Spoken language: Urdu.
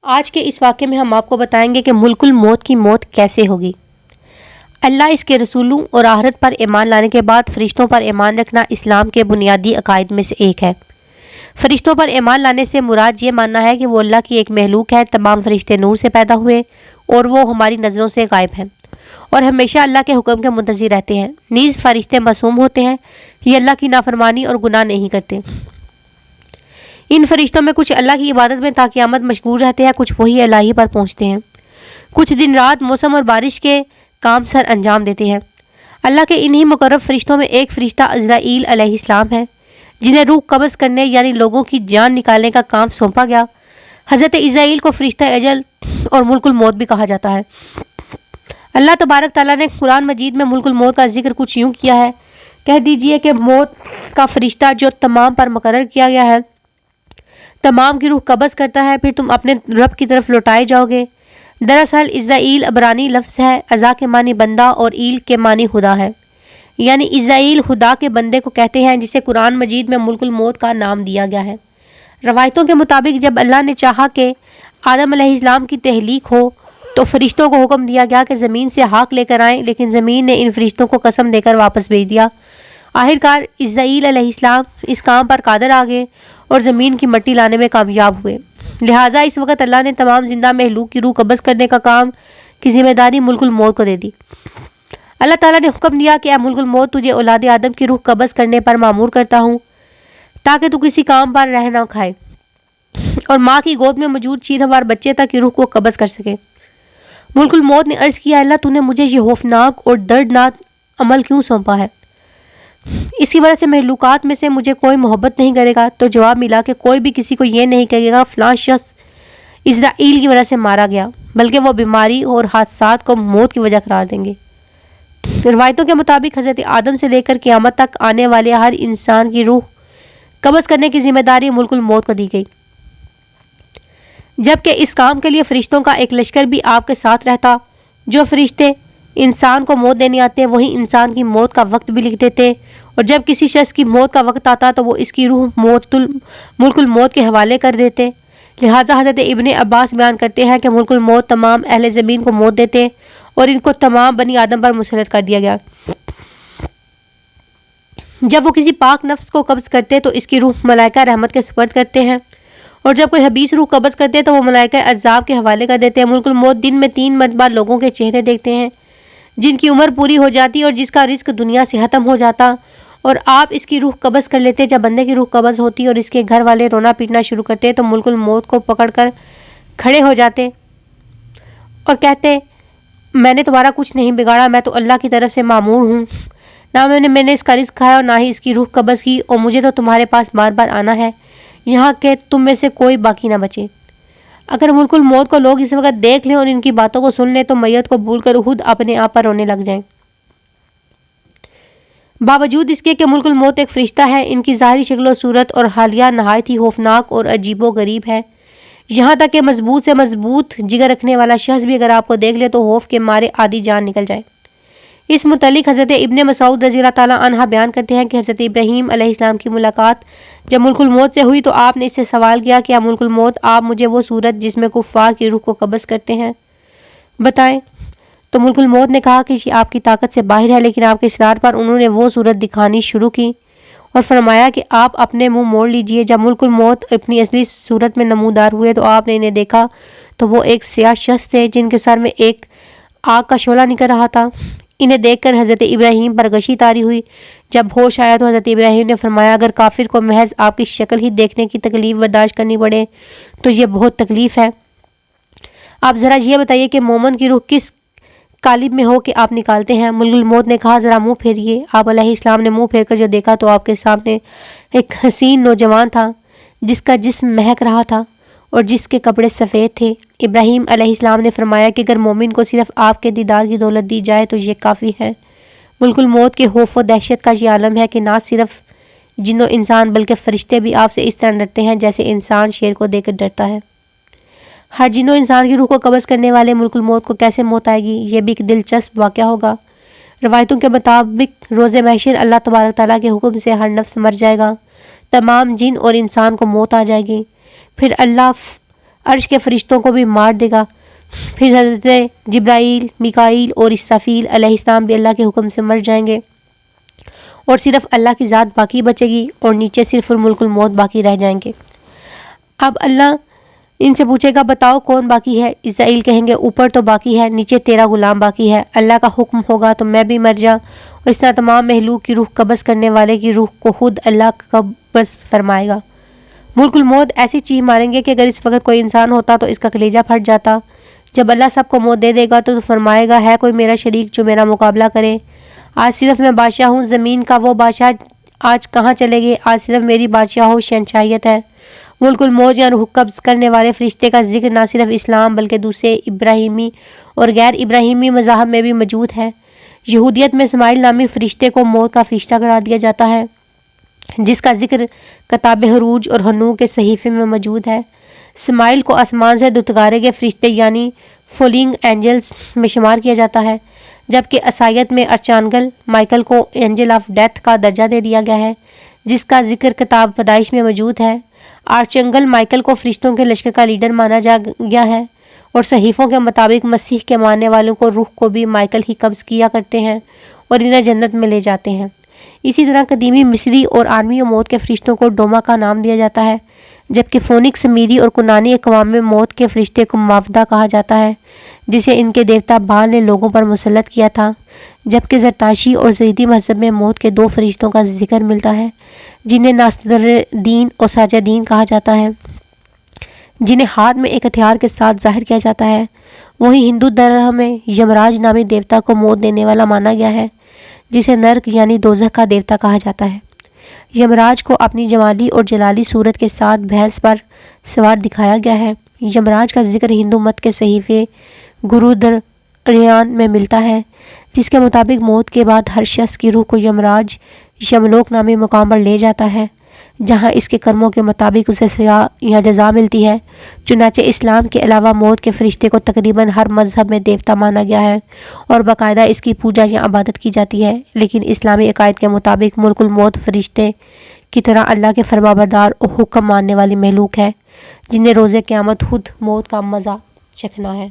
آج کے اس واقعے میں ہم آپ کو بتائیں گے کہ ملک الموت کی موت کیسے ہوگی۔ اللہ، اس کے رسولوں اور آخرت پر ایمان لانے کے بعد فرشتوں پر ایمان رکھنا اسلام کے بنیادی عقائد میں سے ایک ہے۔ فرشتوں پر ایمان لانے سے مراد یہ ماننا ہے کہ وہ اللہ کی ایک مخلوق ہے، تمام فرشتے نور سے پیدا ہوئے اور وہ ہماری نظروں سے غائب ہیں اور ہمیشہ اللہ کے حکم کے منتظر رہتے ہیں۔ نیز فرشتے معصوم ہوتے ہیں، یہ اللہ کی نافرمانی اور گناہ نہیں کرتے۔ ان فرشتوں میں کچھ اللہ کی عبادت میں تا قیامت مشغول رہتے ہیں، کچھ وحی الہی پر پہنچتے ہیں، کچھ دن رات موسم اور بارش کے کام سر انجام دیتے ہیں۔ اللہ کے انہی مقرب فرشتوں میں ایک فرشتہ عزرائیل علیہ السلام ہے، جنہیں روح قبض کرنے یعنی لوگوں کی جان نکالنے کا کام سونپا گیا۔ حضرت عزرائیل کو فرشتہ اجل اور ملک الموت بھی کہا جاتا ہے۔ اللہ تبارک تعالیٰ نے قرآن مجید میں ملک الموت کا ذکر کچھ یوں کیا ہے: کہہ دیجئے کہ موت کا فرشتہ جو تمام پر مقرر کیا گیا ہے تمام کی روح قبض کرتا ہے، پھر تم اپنے رب کی طرف لوٹائے جاؤ گے۔ دراصل عزرائیل عبرانی لفظ ہے، عزا کے معنی بندہ اور ایل کے معنی خدا ہے، یعنی عزرائیل خدا کے بندے کو کہتے ہیں جسے قرآن مجید میں ملک الموت کا نام دیا گیا ہے۔ روایتوں کے مطابق جب اللہ نے چاہا کہ آدم علیہ السلام کی تہلیک ہو تو فرشتوں کو حکم دیا گیا کہ زمین سے ہاک لے کر آئیں، لیکن زمین نے ان فرشتوں کو قسم دے کر واپس بھیج دیا۔ آخرکار عزرائیل علیہ السلام اس کام پر قادر آ گئے اور زمین کی مٹی لانے میں کامیاب ہوئے۔ لہٰذا اس وقت اللہ نے تمام زندہ مخلوق کی روح قبض کرنے کا کام کی ذمہ داری ملک الموت کو دے دی۔ اللہ تعالیٰ نے حکم دیا کہ اے ملک الموت، تجھے اولاد آدم کی روح قبض کرنے پر مامور کرتا ہوں تاکہ تو کسی کام پر رہ نہ کھائے اور ماں کی گود میں موجود چیرہوار بچے تک کی روح کو قبض کر سکے۔ ملک الموت نے عرض کیا: اللہ، تو نے مجھے یہ خوفناک اور دردناک عمل کیوں سونپا ہے؟ اس کی وجہ سے مخلوقات میں سے مجھے کوئی محبت نہیں کرے گا؟ تو جواب ملا کہ کوئی بھی کسی کو یہ نہیں کہے گا فلاں شخص عزرائیل کی وجہ سے مارا گیا، بلکہ وہ بیماری اور حادثات کو موت کی وجہ قرار دیں گے۔ روایتوں کے مطابق حضرت آدم سے لے کر قیامت تک آنے والے ہر انسان کی روح قبض کرنے کی ذمہ داری ملک الموت کو دی گئی، جبکہ اس کام کے لیے فرشتوں کا ایک لشکر بھی آپ کے ساتھ رہتا۔ جو فرشتے انسان کو موت دینے آتے وہی انسان کی موت کا وقت بھی لکھ دیتے، اور جب کسی شخص کی موت کا وقت آتا تو وہ اس کی روح ملک الموت کے حوالے کر دیتے۔ لہٰذا حضرت ابن عباس بیان کرتے ہیں کہ ملک الموت تمام اہل زمین کو موت دیتے اور ان کو تمام بنی آدم پر مسلط کر دیا گیا۔ جب وہ کسی پاک نفس کو قبض کرتے تو اس کی روح ملائکہ رحمت کے سپرد کرتے ہیں، اور جب کوئی حبیث روح قبض کرتے تو وہ ملائکہ عذاب کے حوالے کر دیتے ہیں۔ ملک الموت دن میں 3 مرتبہ لوگوں کے چہرے دیکھتے ہیں جن کی عمر پوری ہو جاتی اور جس کا رزق دنیا سے ختم ہو جاتا، اور آپ اس کی روح قبض کر لیتے۔ جب بندے کی روح قبض ہوتی اور اس کے گھر والے رونا پیٹنا شروع کرتے تو ملک الموت کو پکڑ کر کھڑے ہو جاتے اور کہتے: میں نے تمہارا کچھ نہیں بگاڑا، میں تو اللہ کی طرف سے مامور ہوں، نہ میں نے اس کا رزق کھایا اور نہ ہی اس کی روح قبض کی، اور مجھے تو تمہارے پاس بار بار آنا ہے یہاں کہ تم میں سے کوئی باقی نہ بچے۔ اگر ملک الموت کو لوگ اس وقت دیکھ لیں اور ان کی باتوں کو سن لیں تو میت کو بھول کر خود اپنے آپ پر رونے لگ جائیں۔ باوجود اس کے کہ ملک الموت ایک فرشتہ ہے، ان کی ظاہری شکل و صورت اور حالیہ نہایت ہی خوفناک اور عجیب و غریب ہے، یہاں تک کہ مضبوط سے مضبوط جگر رکھنے والا شخص بھی اگر آپ کو دیکھ لے تو خوف کے مارے آدھی جان نکل جائے۔ اس متعلق حضرت ابن مسعود رضی اللہ تعالیٰ عنہ بیان کرتے ہیں کہ حضرت ابراہیم علیہ السلام کی ملاقات جب ملک الموت سے ہوئی تو آپ نے اس سے سوال کیا کہ ملک الموت، آپ مجھے وہ صورت جس میں کفار کی روح کو قبض کرتے ہیں بتائیں۔ تو ملک الموت نے کہا کہ یہ آپ کی طاقت سے باہر ہے، لیکن آپ کے اصرار پر انہوں نے وہ صورت دکھانی شروع کی اور فرمایا کہ آپ اپنے منہ موڑ لیجئے۔ جب ملک الموت اپنی اصلی صورت میں نمودار ہوئے تو آپ نے انہیں دیکھا تو وہ ایک سیاہ شخص تھے جن کے سر میں ایک آگ کا شعلہ نکل رہا تھا۔ انہیں دیکھ کر حضرت ابراہیم پر غشی طاری ہوئی۔ جب ہوش آیا تو حضرت ابراہیم نے فرمایا: اگر کافر کو محض آپ کی شکل ہی دیکھنے کی تکلیف برداشت کرنی پڑے تو یہ بہت تکلیف ہے۔ آپ ذرا یہ بتائیے کہ مومن کی روح کس قالب میں ہو کہ آپ نکالتے ہیں؟ ملک الموت نے کہا: ذرا منہ پھیریے۔ آپ علیہ السلام نے منہ پھیر کر جو دیکھا تو آپ کے سامنے ایک حسین نوجوان تھا جس کا جسم مہک رہا تھا اور جس کے کپڑے سفید تھے۔ ابراہیم علیہ السلام نے فرمایا کہ اگر مومن کو صرف آپ کے دیدار کی دولت دی جائے تو یہ کافی ہے۔ ملک الموت کے خوف و دہشت کا یہ عالم ہے کہ نہ صرف جن و انسان بلکہ فرشتے بھی آپ سے اس طرح ڈرتے ہیں جیسے انسان شیر کو دیکھ کر ڈرتا ہے۔ ہر جن و انسان کی روح کو قبض کرنے والے ملک الموت کو کیسے موت آئے گی، یہ بھی ایک دلچسپ واقعہ ہوگا۔ روایتوں کے مطابق روز محشر اللہ تبارک تعالیٰ کے حکم سے ہر نفس مر جائے گا، تمام جن اور انسان کو موت آ جائے گی، پھر اللہ عرش کے فرشتوں کو بھی مار دے گا۔ پھر حضرت جبرائیل، میکائیل اور اسرافیل علیہ السلام بھی اللہ کے حکم سے مر جائیں گے اور صرف اللہ کی ذات باقی بچے گی اور نیچے صرف الملک الموت باقی رہ جائیں گے۔ اب اللہ ان سے پوچھے گا بتاؤ کون باقی ہے؟ اسرائیل کہیں گے اوپر تو باقی ہے، نیچے تیرا غلام باقی ہے۔ اللہ کا حکم ہوگا تو میں بھی مر جاؤں اور اس طرح تمام مخلوق کی روح قبض کرنے والے کی روح کو خود اللہ قبض فرمائے گا۔ ملک الموت ایسی چیخ ماریں گے کہ اگر اس وقت کوئی انسان ہوتا تو اس کا کلیجہ پھٹ جاتا۔ جب اللہ سب کو موت دے دے گا تو فرمائے گا ہے کوئی میرا شریک جو میرا مقابلہ کرے؟ آج صرف میں بادشاہ ہوں، زمین کا وہ بادشاہ آج کہاں چلے گئے؟ آج صرف میری بادشاہ شہنشاہیت ہے۔ ملک الموت یا روح قبض کرنے والے فرشتے کا ذکر نہ صرف اسلام بلکہ دوسرے ابراہیمی اور غیر ابراہیمی مذاہب میں بھی موجود ہے۔ یہودیت میں اسماعیل نامی فرشتے کو موت کا فرشتہ قرار دیا جاتا ہے، جس کا ذکر کتاب حروج اور حنوک کے صحیفے میں موجود ہے۔ اسماعیل کو آسمان سے دتکارے گئے فرشتے یعنی فولنگ اینجلز میں شمار کیا جاتا ہے، جبکہ عیسائیت میں ارچانگل مائیکل کو اینجل آف ڈیتھ کا درجہ دے دیا گیا ہے، جس کا ذکر کتاب پیدائش میں موجود ہے۔ آرچنگل مائیکل کو فرشتوں کے لشکر کا لیڈر مانا جا گیا ہے اور صحیفوں کے مطابق مسیح کے ماننے والوں کو روح کو بھی مائیکل ہی قبض کیا کرتے ہیں اور انہیں جنت میں لے جاتے ہیں۔ اسی طرح قدیمی مصری اور عالمی موت کے فرشتوں کو ڈوما کا نام دیا جاتا ہے، جبکہ فونکس میری اور کنانی اقوام میں موت کے فرشتے کو مافدہ کہا جاتا ہے، جسے ان کے دیوتا بال نے لوگوں پر مسلط کیا تھا، جبکہ زرتاشی اور زیدی مذہب میں موت کے دو فرشتوں کا ذکر ملتا ہے جنہیں ناصرالدین اور ساجدین کہا جاتا ہے، جنہیں ہاتھ میں ایک ہتھیار کے ساتھ ظاہر کیا جاتا ہے۔ وہیں ہندو دھرم میں یمراج نامی دیوتا کو موت دینے والا مانا گیا ہے، جسے نرک یعنی دوزخ کا دیوتا کہا جاتا ہے۔ یمراج کو اپنی جمالی اور جلالی صورت کے ساتھ بھینس پر سوار دکھایا گیا ہے۔ یمراج کا ذکر ہندو مت کے صحیفے گرودریان میں ملتا ہے، جس کے مطابق موت کے بعد ہر شخص کی روح کو یمراج یملوک نامی مقام پر لے جاتا ہے، جہاں اس کے کرموں کے مطابق اسے سزا یا جزا ملتی ہے۔ چنانچہ اسلام کے علاوہ موت کے فرشتے کو تقریباً ہر مذہب میں دیوتا مانا گیا ہے اور باقاعدہ اس کی پوجا یا عبادت کی جاتی ہے، لیکن اسلامی عقائد کے مطابق ملک الموت فرشتے کی طرح اللہ کے فرمانبردار اور حکم ماننے والی مخلوق ہے، جنہیں روز قیامت خود موت کا مزہ چکھنا ہے۔